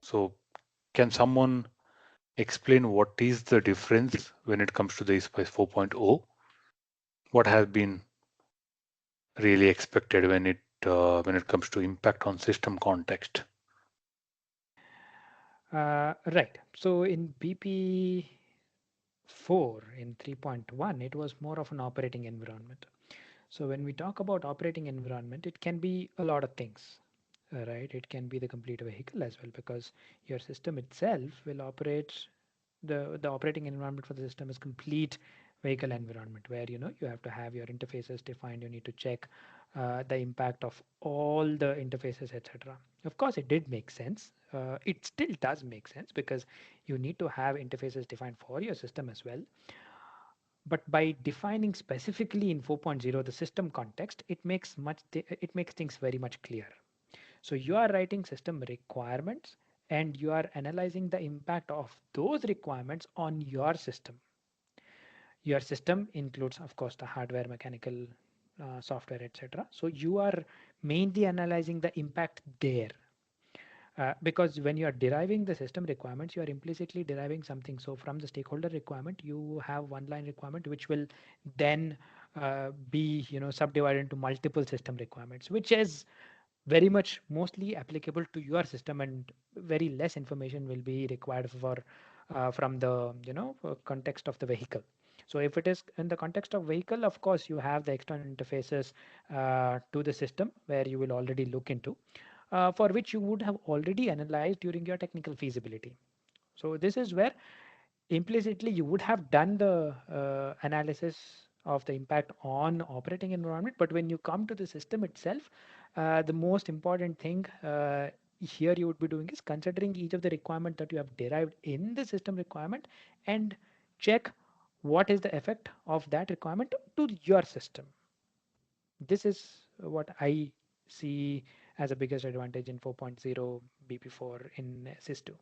So can someone explain what is the difference when it comes to the ASPICE 4.0? What has been really expected when it comes to impact on system context? Right. So in BP4 in 3.1, it was more of an operating environment. So when we talk about operating environment, it can be a lot of things, right? It can be the complete vehicle as well, because your system itself will operate, the operating environment for the system is complete vehicle environment, where you have to have your interfaces defined. You need to check the impact of all the interfaces, etc. Of course, it did make sense. It still does make sense, because you need to have interfaces defined for your system as well. But by defining specifically in 4.0 the system context, it makes things very much clearer. So you are writing system requirements, and you are analyzing the impact of those requirements on your system. Your system includes, of course, the hardware, mechanical, software, etc. So you are mainly analyzing the impact there. Because when you are deriving the system requirements, you are implicitly deriving something. So from the stakeholder requirement, you have one line requirement which will then be subdivided into multiple system requirements, which is very much mostly applicable to your system, and very less information will be required for from the context of the vehicle. So if it is in the context of vehicle, of course you have the external interfaces to the system, where you will already look into, for which you would have already analyzed during your technical feasibility. So this is where implicitly you would have done the analysis of the impact on operating environment. But when you come to the system itself, the most important thing here you would be doing is considering each of the requirement that you have derived in the system requirement, and check what is the effect of that requirement to your system. This is what I see as a biggest advantage in 4.0 BP4 in SYS.2.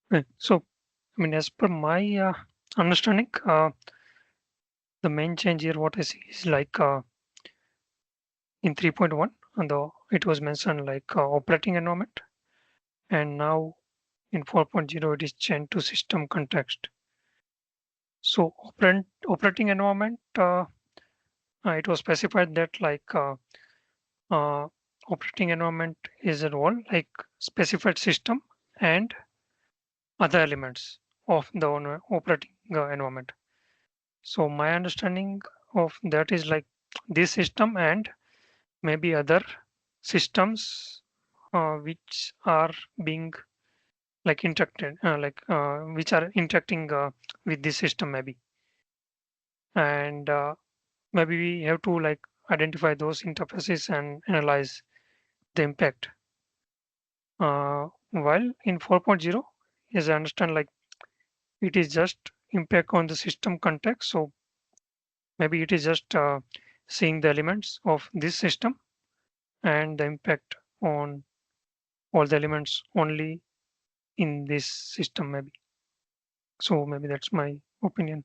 Right. So, I mean, as per my understanding, the main change here, what I see is like in 3.1, and it was mentioned like operating environment, and now in 4.0 it is changed to system context. So, operating environment, it was specified that like uh, operating environment is a role like specified system and other elements of the operating environment. So my understanding of that is like this system and maybe other systems which are being like interacted, which are interacting with this system maybe, and maybe we have to like identify those interfaces and analyze the impact. While in 4.0, as I understand, like it is just impact on the system context. So maybe it is just seeing the elements of this system and the impact on all the elements only in this system maybe. So maybe that's my opinion.